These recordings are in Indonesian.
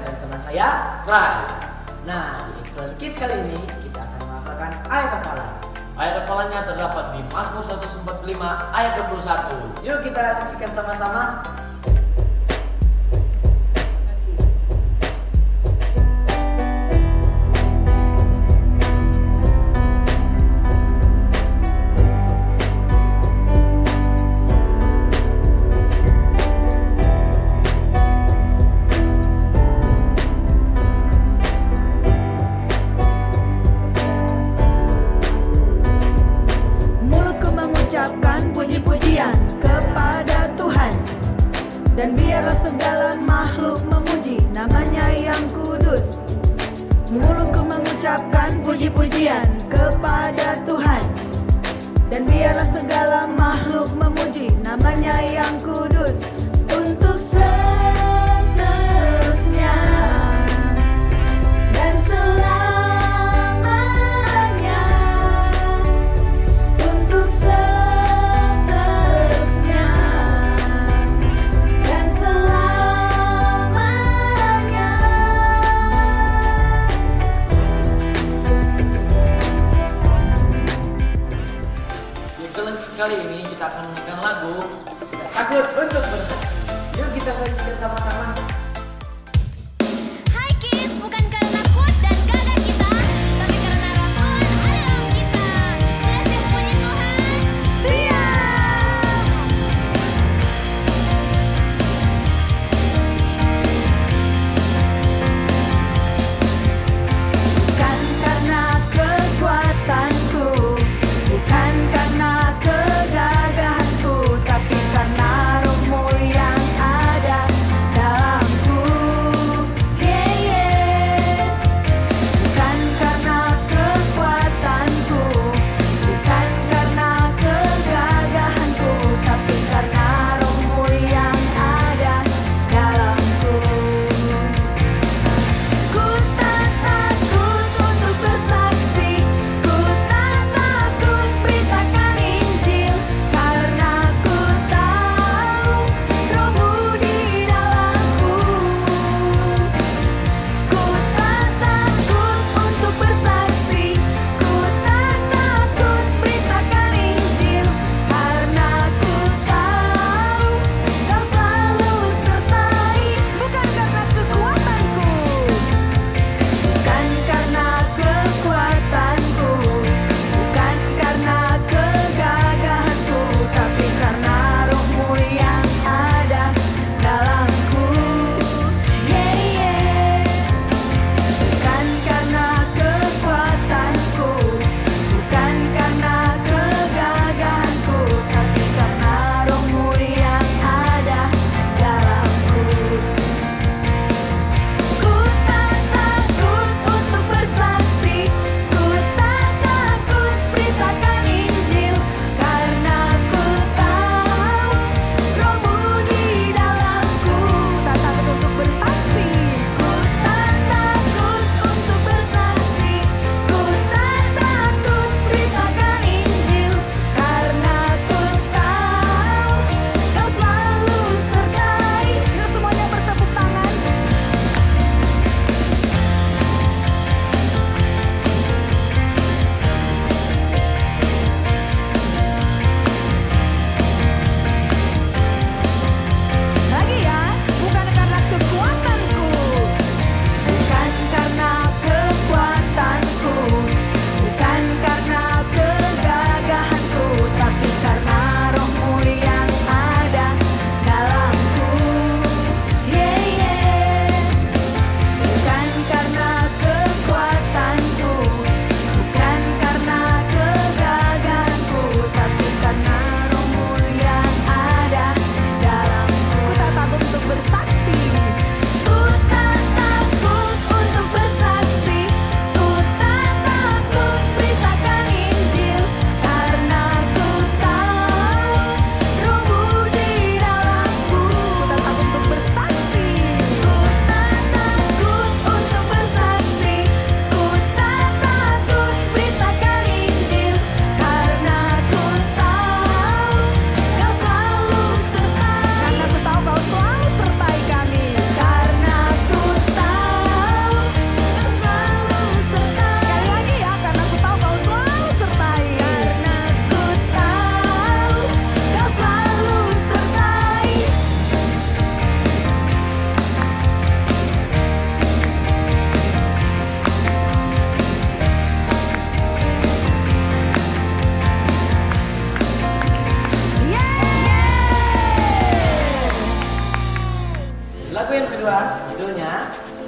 dan teman saya Rise. Nah, di Excellent Kids kali ini kita akan menghafalkan ayat hafalan. Ayat hafalannya terdapat di Mazmur 145 ayat 21. Yuk kita saksikan sama-sama. Puji-pujian kepada Tuhan, dan biarlah segala makhluk memuji namanya yang kudus. Mulutku mengucapkan puji-pujian kepada Tuhan, dan biarlah segala makhluk memuji namanya yang kudus. Untuk seterusnya dan selamanya, untuk seterusnya dan selamanya. Di Excellent Kids kali ini kita akan menyanyikan lagu Tidak takut untuk bertanya. Yuk kita saksikan sama-sama. Hai kids, bukan karena kuat dan gagah kita, tapi karena Roh Tuhan ada dalam kita. Sudah siap puji Tuhan? Siap! Bukan karena kekuatanku, bukan karena kegagahanku, tapi karena Roh-Mu yang ada dalam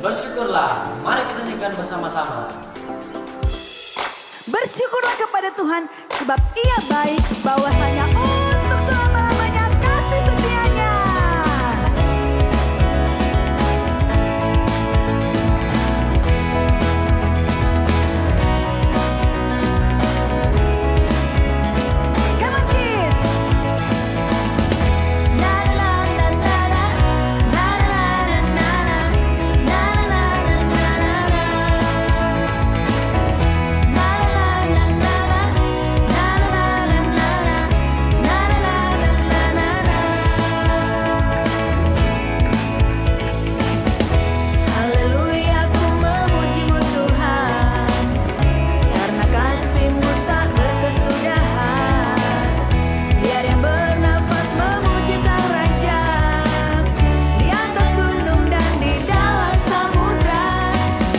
Bersyukurlah, mari kita nyanyikan bersama-sama. Bersyukurlah kepada Tuhan sebab Ia baik, bahwasanya untuk selama-lamanya kasih setianya. Come on kids. Na na na na na na na na na na na na Haleluya, ku memuji-Mu Tuhan, karena kasih-Mu tak berkesudahan. Biar yang bernafas memuji Sang Raja, di atas gunung dan di dalam samudra.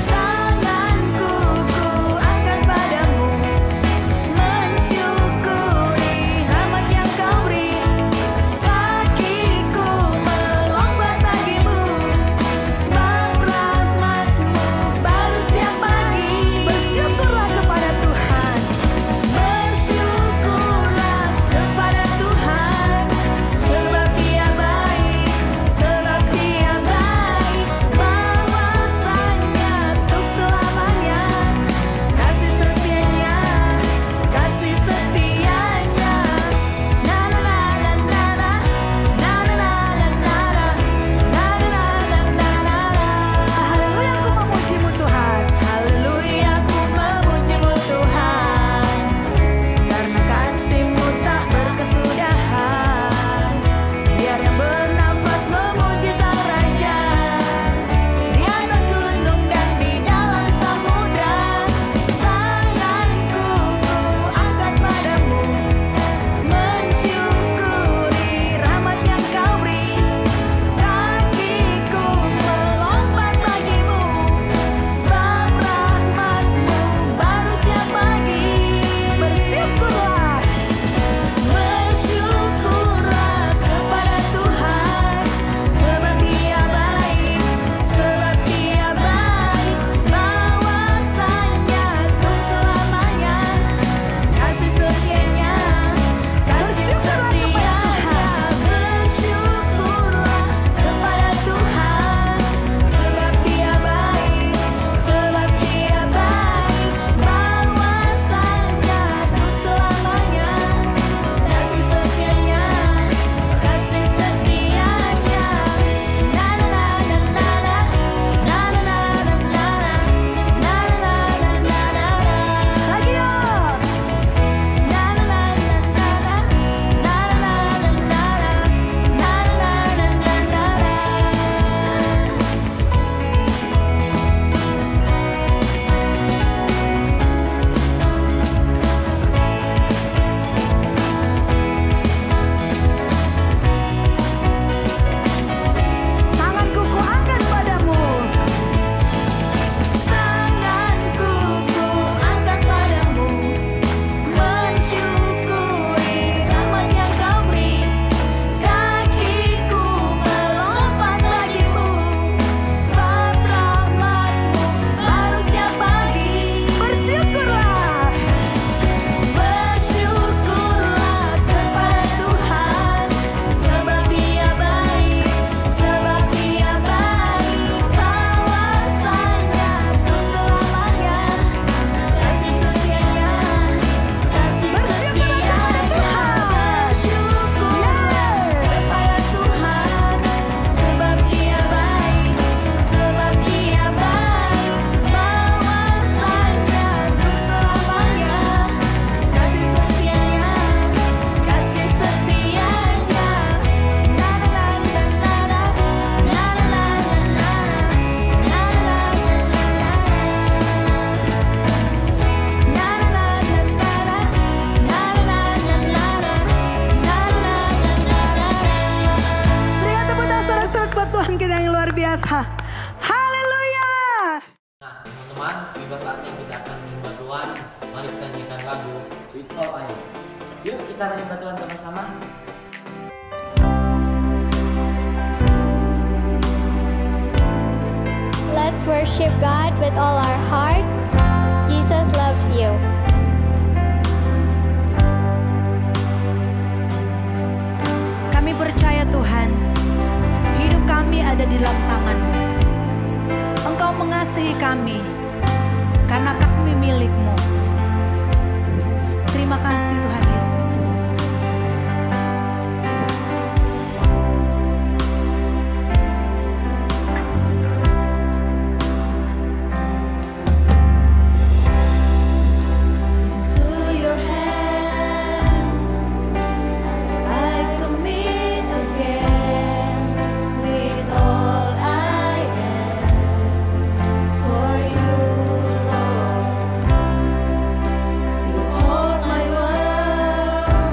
Tanganku ku angkat padamu, mensyukuri rahmat yang Kau beri. Kakiku melompat bagimu, sebab rahmat-Mu baru setiap pagi. Bersyukurlah kepada Tuhan, bersyukurlah kepada Tuhan, sebab Dia baik, sebab Dia baik, bahwasanya untuk selamanya kasih setianya, kasih setianya. Na na na na na na na na na na na na. Haleluya, ku memuji-Mu Tuhan, haleluya, ku memuji-Mu Tuhan, karena kasih-Mu tak berkesudahan. Biar yang bernafas memuji Sang Raja, di atas gunung dan di dalam samudra. Tanganku ku angkat padamu, mensyukuri rahmat yang Kau beri. Kakiku melompat bagimu, sebab rahmat-Mu baru setiap pagi. Bersyukurlah, bersyukurlah kepada Tuhan, sebab Dia baik, sebab Dia baik, bahwasanya untuk selamanya kasih setianya, kasih setianya. Bersyukurlah kepada Tuhan, sebab Dia baik, sebab Dia baik, bahwasanya untuk selamanya kasih setianya, kasih setianya. Na na na na na na na na na na na na. Lagi dong. Na na na na na na na na na Tanganku ku angkat padamu, tanganku ku angkat padamu, mensyukuri rahmat yang Kau beri. Kakiku melompat bagimu, sebab rahmat-Mu baru setiap pagi. Bersyukurlah, bersyukurlah kepada Tuhan, sebab Dia baik, sebab Dia baik, bahwasanya untuk selamanya kasih setianya, kasih setianya. Bersyukurlah kepada Tuhan, sebab Dia baik, sebab Dia baik, bahwasanya untuk selamanya kasih setianya, kasih setianya. Na na na na na na na na Berikan tepuk tangan sorak-sorak buat Tuhan kita yang luar biasa. Haleluya. Nah, teman-teman, tiba saatnya kita akan menyembah Tuhan. Mari kita nyanyikan lagu With all I am. Yuk kita menyembah Tuhan sama-sama. Let's worship God with all our heart. Jesus loves you. Kami percaya Tuhan, hidup kami ada di dalam tangan-Mu. Engkau mengasihi kami, karena kami milik-Mu. Terima kasih Tuhan Yesus. Hold my world.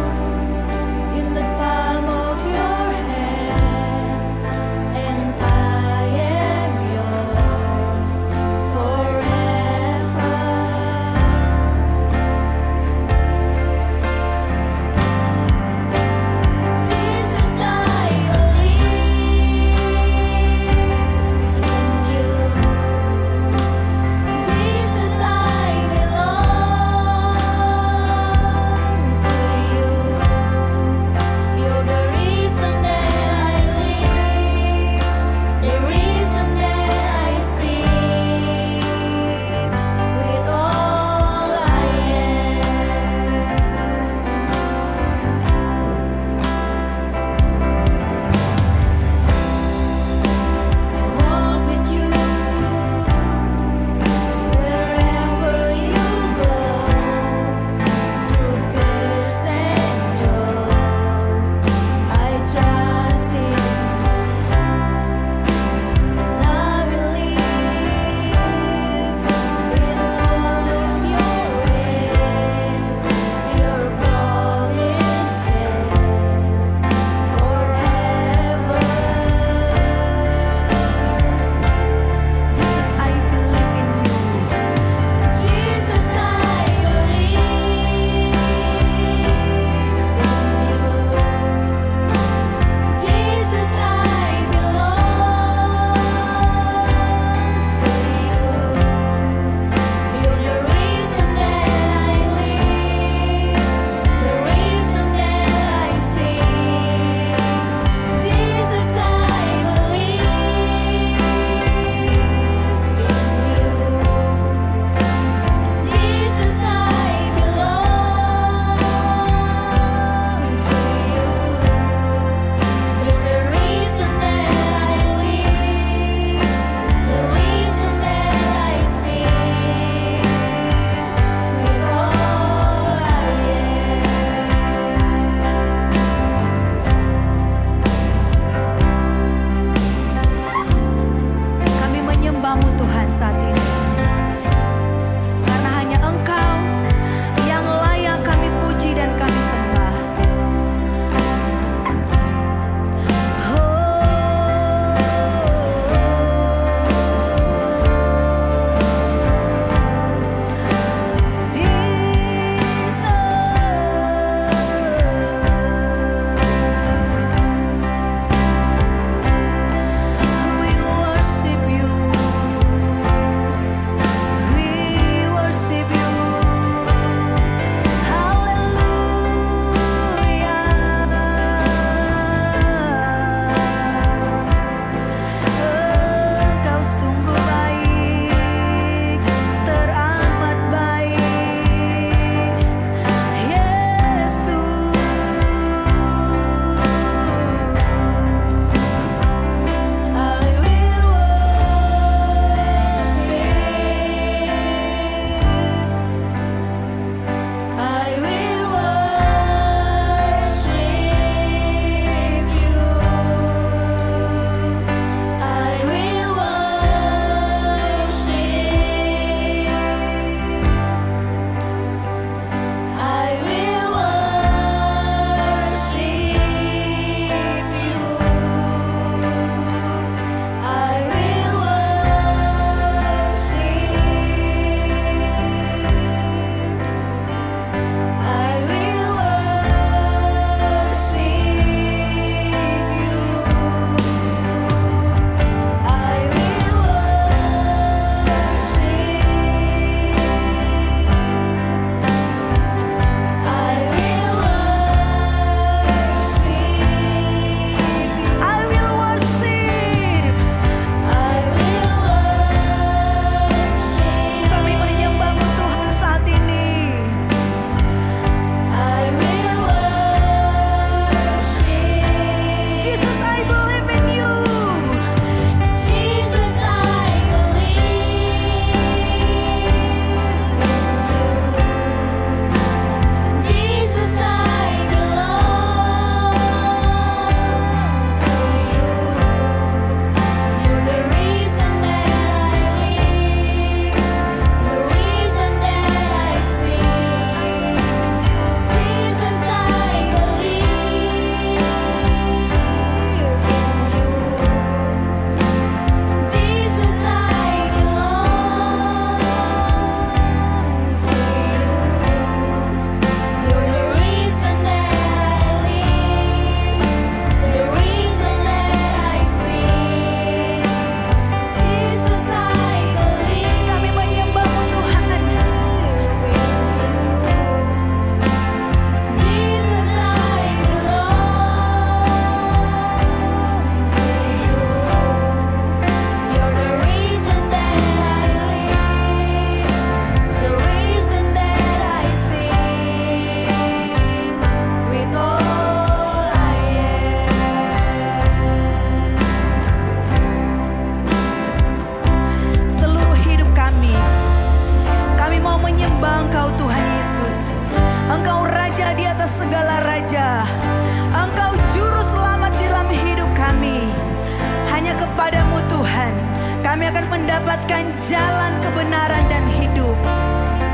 akan mendapatkan jalan kebenaran dan hidup.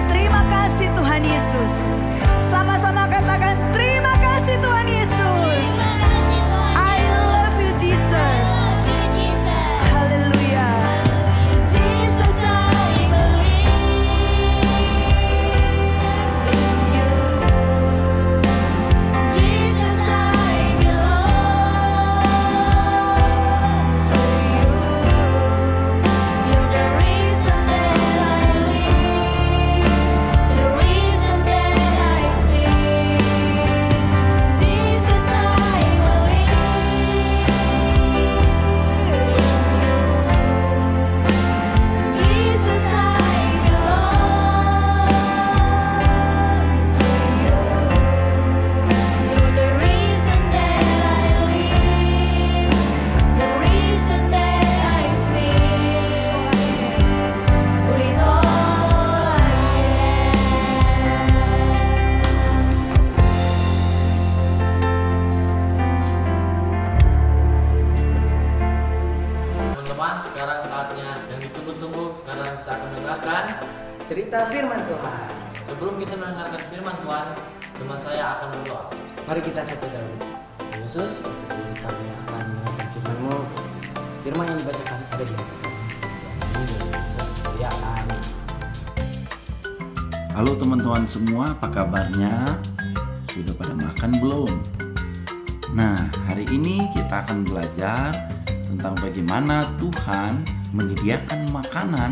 Terima kasih Tuhan Yesus. Sama-sama katakan terima kasih Tuhan Yesus. I love you Jesus. Haleluya. Jesus, I believe in you. Jesus, I belong to you. You're the reason that I live, the reason that I sing. Jesus, I believe in you. Jesus, I belong to you. You're the reason that I live, the reason that I sing with all I Teman-teman, sekarang saatnya yang ditunggu-tunggu karena kita akan mendengarkan. Cerita firman Tuhan. Sebelum kita mendengarkan firman Tuhan, teman saya akan berdoa. Mari kita satu dalam. Yesus, kami akan mendengarkan firman-Mu. Firman yang dibacakan ada di hadapan kami. Ya, amin. Halo teman-teman semua, apa kabarnya? Sudah pada makan belum? Nah, hari ini kita akan belajar tentang bagaimana Tuhan menyediakan makanan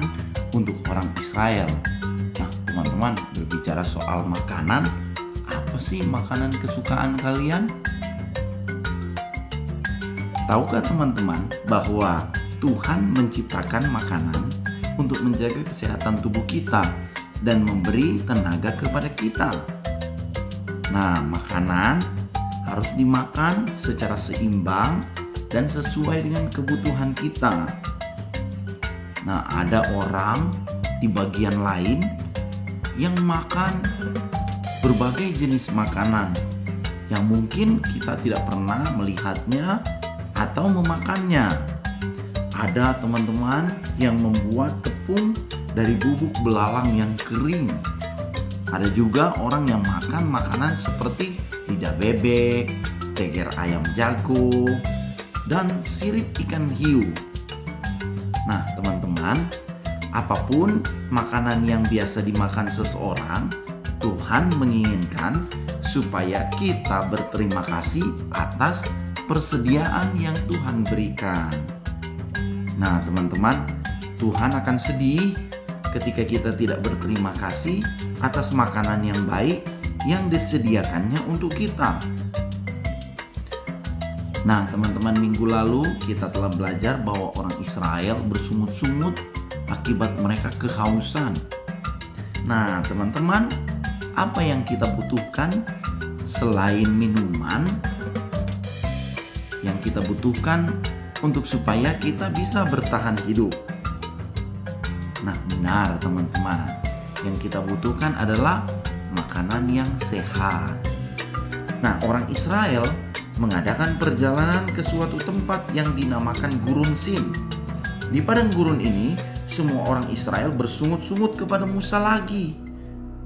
untuk orang Israel. Nah, teman-teman, berbicara soal makanan, apa sih makanan kesukaan kalian? Tahukah teman-teman bahwa Tuhan menciptakan makanan untuk menjaga kesehatan tubuh kita dan memberi tenaga kepada kita? Nah, makanan harus dimakan secara seimbang dan sesuai dengan kebutuhan kita. Nah, ada orang di bagian lain yang makan berbagai jenis makanan yang mungkin kita tidak pernah melihatnya atau memakannya. Ada teman-teman yang membuat tepung dari bubuk belalang yang kering. Ada juga orang yang makan makanan seperti lidah bebek, ceker ayam jago, dan sirip ikan hiu. Nah, teman-teman, apapun makanan yang biasa dimakan seseorang, Tuhan menginginkan supaya kita berterima kasih atas persediaan yang Tuhan berikan. Nah, teman-teman, Tuhan akan sedih ketika kita tidak berterima kasih atas makanan yang baik yang disediakannya untuk kita. Nah, teman-teman, minggu lalu kita telah belajar bahwa orang Israel bersungut-sungut akibat mereka kehausan. Nah, teman-teman, apa yang kita butuhkan selain minuman? Yang kita butuhkan untuk supaya kita bisa bertahan hidup. Nah, benar teman-teman, yang kita butuhkan adalah makanan yang sehat. Nah, orang Israel mengadakan perjalanan ke suatu tempat yang dinamakan Gurun Sin. Di padang gurun ini, semua orang Israel bersungut-sungut kepada Musa lagi.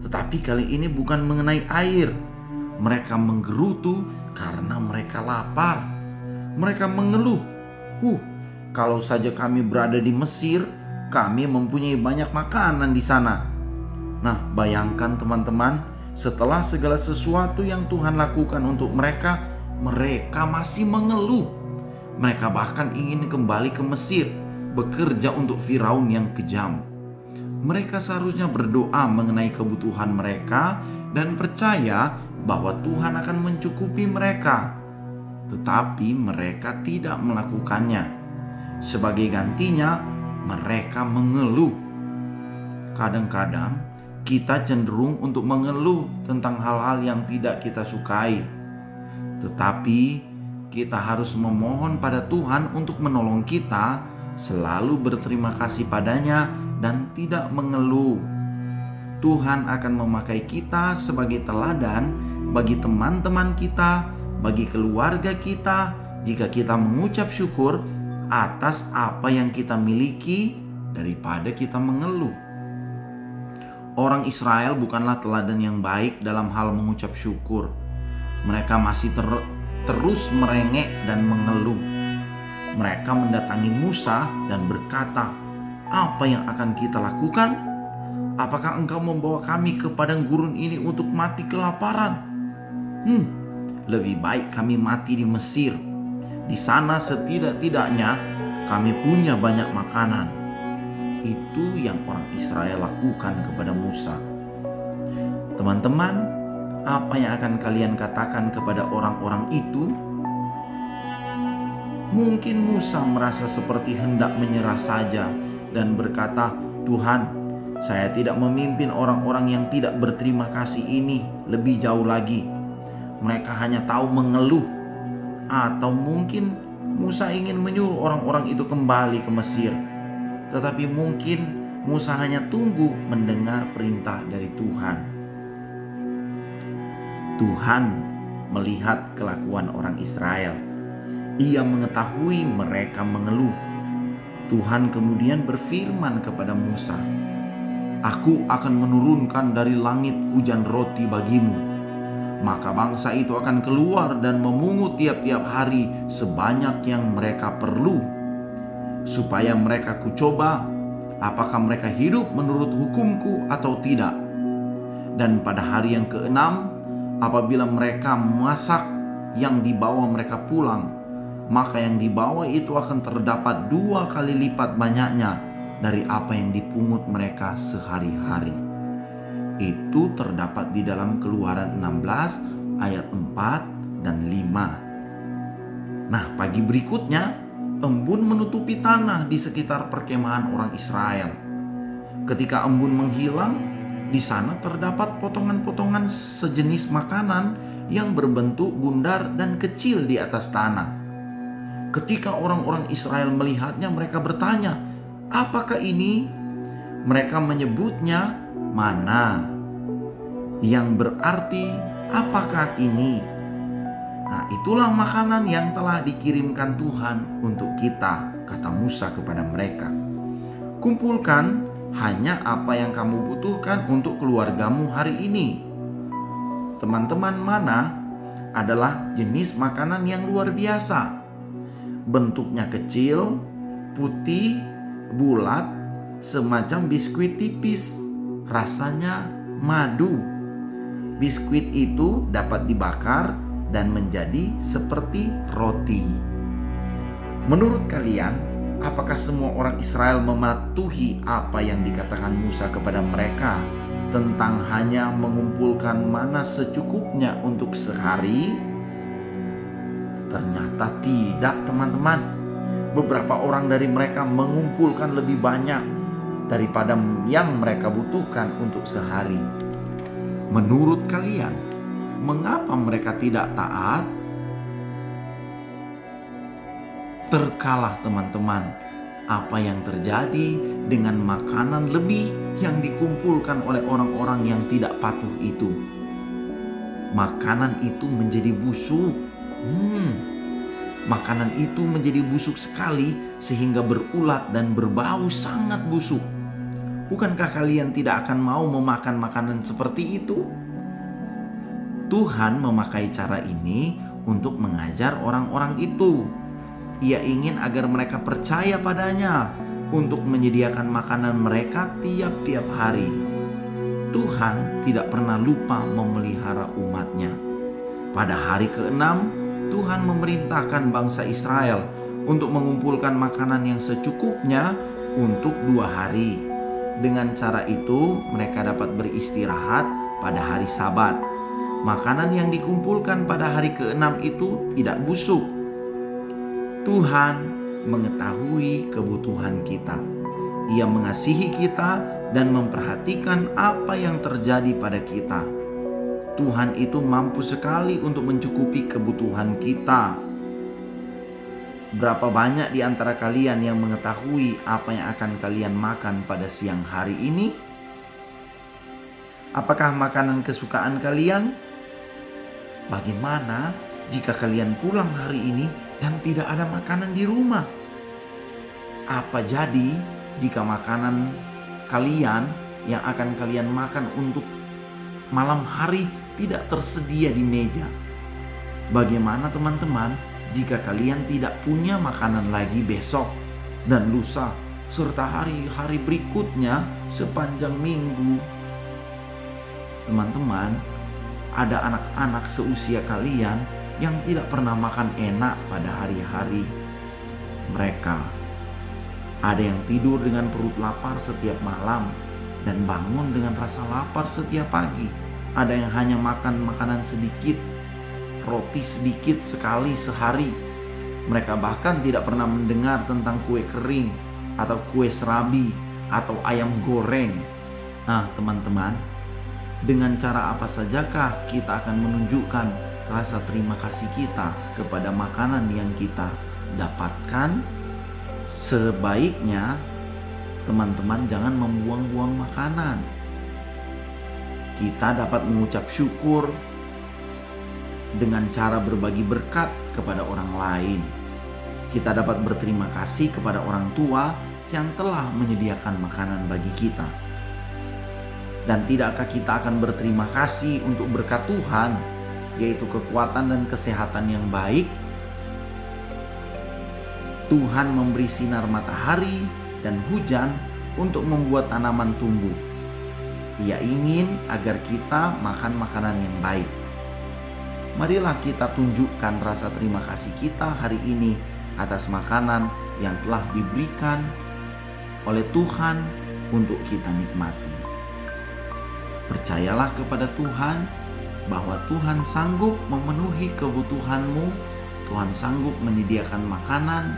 Tetapi kali ini bukan mengenai air. Mereka menggerutu karena mereka lapar. Mereka mengeluh, kalau saja kami berada di Mesir, kami mempunyai banyak makanan di sana. Nah, bayangkan teman-teman, setelah segala sesuatu yang Tuhan lakukan untuk mereka, mereka masih mengeluh. Mereka bahkan ingin kembali ke Mesir, bekerja untuk Firaun yang kejam. Mereka seharusnya berdoa mengenai kebutuhan mereka dan percaya bahwa Tuhan akan mencukupi mereka. Tetapi mereka tidak melakukannya. Sebagai gantinya, mereka mengeluh. Kadang-kadang kita cenderung untuk mengeluh tentang hal-hal yang tidak kita sukai. Tetapi kita harus memohon pada Tuhan untuk menolong kita selalu berterima kasih padanya dan tidak mengeluh. Tuhan akan memakai kita sebagai teladan bagi teman-teman kita, bagi keluarga kita, jika kita mengucap syukur atas apa yang kita miliki daripada kita mengeluh. Orang Israel bukanlah teladan yang baik dalam hal mengucap syukur. Mereka masih terus merengek dan mengeluh. Mereka mendatangi Musa dan berkata, "Apa yang akan kita lakukan? Apakah engkau membawa kami ke padang gurun ini untuk mati kelaparan? Lebih baik kami mati di Mesir. Di sana setidak-tidaknya kami punya banyak makanan." Itu yang orang Israel lakukan kepada Musa. Teman-teman, apa yang akan kalian katakan kepada orang-orang itu? Mungkin Musa merasa seperti hendak menyerah saja dan berkata, "Tuhan, saya tidak memimpin orang-orang yang tidak berterima kasih ini lebih jauh lagi. Mereka hanya tahu mengeluh." Atau mungkin Musa ingin menyuruh orang-orang itu kembali ke Mesir. Tetapi mungkin Musa hanya tunggu mendengar perintah dari Tuhan. Tuhan melihat kelakuan orang Israel. Ia mengetahui mereka mengeluh. Tuhan kemudian berfirman kepada Musa, "Aku akan menurunkan dari langit hujan roti bagimu. Maka bangsa itu akan keluar dan memungut tiap-tiap hari sebanyak yang mereka perlu, supaya mereka kucoba apakah mereka hidup menurut hukumku atau tidak. Dan pada hari yang keenam, apabila mereka memasak yang dibawa mereka pulang, maka yang dibawa itu akan terdapat 2 kali lipat banyaknya dari apa yang dipungut mereka sehari-hari." Itu terdapat di dalam Keluaran 16 ayat 4 dan 5. Nah, pagi berikutnya embun menutupi tanah di sekitar perkemahan orang Israel. Ketika embun menghilang, di sana terdapat potongan-potongan sejenis makanan yang berbentuk bundar dan kecil di atas tanah. Ketika orang-orang Israel melihatnya, mereka bertanya, "Apakah ini?" Mereka menyebutnya mana, yang berarti apakah ini? Nah, itulah makanan yang telah dikirimkan Tuhan untuk kita, kata Musa kepada mereka. Kumpulkan hanya apa yang kamu butuhkan untuk keluargamu hari ini. Teman-teman, mana adalah jenis makanan yang luar biasa. Bentuknya kecil, putih, bulat, semacam biskuit tipis. Rasanya madu. Biskuit itu dapat dibakar dan menjadi seperti roti. Menurut kalian, apakah semua orang Israel mematuhi apa yang dikatakan Musa kepada mereka tentang hanya mengumpulkan mana secukupnya untuk sehari? Ternyata tidak, teman-teman. Beberapa orang dari mereka mengumpulkan lebih banyak daripada yang mereka butuhkan untuk sehari. Menurut kalian, mengapa mereka tidak taat? Terkalah, teman-teman, apa yang terjadi dengan makanan lebih yang dikumpulkan oleh orang-orang yang tidak patuh itu. Makanan itu menjadi busuk. Makanan itu menjadi busuk sekali sehingga berulat dan berbau sangat busuk. Bukankah kalian tidak akan mau memakan makanan seperti itu? Tuhan memakai cara ini untuk mengajar orang-orang itu. Ia ingin agar mereka percaya padanya untuk menyediakan makanan mereka tiap-tiap hari. Tuhan tidak pernah lupa memelihara umatnya. Pada hari ke-6, Tuhan memerintahkan bangsa Israel untuk mengumpulkan makanan yang secukupnya untuk 2 hari. Dengan cara itu, mereka dapat beristirahat pada hari Sabat. Makanan yang dikumpulkan pada hari ke-6 itu tidak busuk. Tuhan mengetahui kebutuhan kita. Ia mengasihi kita dan memperhatikan apa yang terjadi pada kita. Tuhan itu mampu sekali untuk mencukupi kebutuhan kita. Berapa banyak di antara kalian yang mengetahui apa yang akan kalian makan pada siang hari ini? Apakah makanan kesukaan kalian? Bagaimana jika kalian pulang hari ini dan tidak ada makanan di rumah? Apa jadi jika makanan kalian yang akan kalian makan untuk malam hari tidak tersedia di meja? Bagaimana teman-teman jika kalian tidak punya makanan lagi besok dan lusa serta hari-hari berikutnya sepanjang minggu? Teman-teman, ada anak-anak seusia kalian yang tidak pernah makan enak pada hari-hari mereka. Ada yang tidur dengan perut lapar setiap malam dan bangun dengan rasa lapar setiap pagi. Ada yang hanya makan makanan sedikit, roti sedikit sekali sehari. Mereka bahkan tidak pernah mendengar tentang kue kering atau kue serabi atau ayam goreng. Nah, teman-teman, dengan cara apa sajakah kita akan menunjukkan rasa terima kasih kita kepada makanan yang kita dapatkan? Sebaiknya teman-teman jangan membuang-buang makanan. Kita dapat mengucap syukur dengan cara berbagi berkat kepada orang lain. Kita dapat berterima kasih kepada orang tua yang telah menyediakan makanan bagi kita. Dan tidakkah kita akan berterima kasih untuk berkat Tuhan, yaitu kekuatan dan kesehatan yang baik? Tuhan memberi sinar matahari dan hujan untuk membuat tanaman tumbuh. Ia ingin agar kita makan makanan yang baik. Marilah kita tunjukkan rasa terima kasih kita hari ini atas makanan yang telah diberikan oleh Tuhan untuk kita nikmati. Percayalah kepada Tuhan bahwa Tuhan sanggup memenuhi kebutuhanmu. Tuhan sanggup menyediakan makanan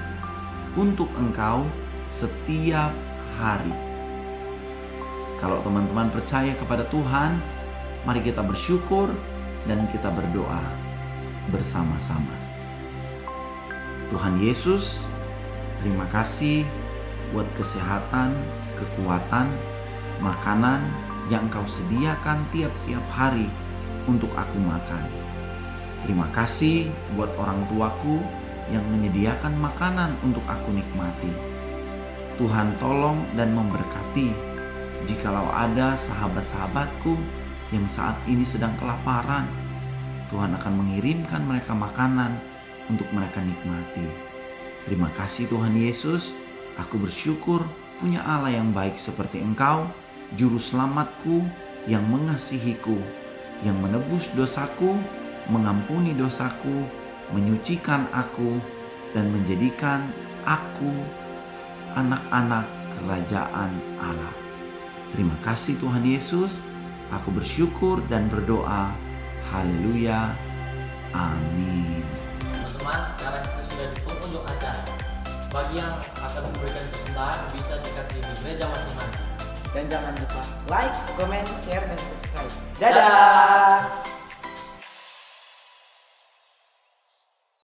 untuk engkau setiap hari. Kalau teman-teman percaya kepada Tuhan, mari kita bersyukur dan kita berdoa bersama-sama. Tuhan Yesus, terima kasih buat kesehatan, kekuatan, makanan yang Engkau sediakan tiap-tiap hari untuk aku makan. Terima kasih buat orang tuaku yang menyediakan makanan untuk aku nikmati. Tuhan tolong dan memberkati jikalau ada sahabat-sahabatku yang saat ini sedang kelaparan. Tuhan akan mengirimkan mereka makanan untuk mereka nikmati. Terima kasih Tuhan Yesus. Aku bersyukur punya Allah yang baik seperti Engkau, Juru Selamatku yang mengasihiku, yang menebus dosaku, mengampuni dosaku, menyucikan aku, dan menjadikan aku anak-anak kerajaan Allah. Terima kasih Tuhan Yesus. Aku bersyukur dan berdoa. Haleluya. Amin. Teman-teman, sekarang kita sudah di penghujung acara. Bagi yang akan memberikan persembahan bisa dikasih di gereja masing-masing. Dan jangan lupa like, comment, share, dan subscribe. Dadah!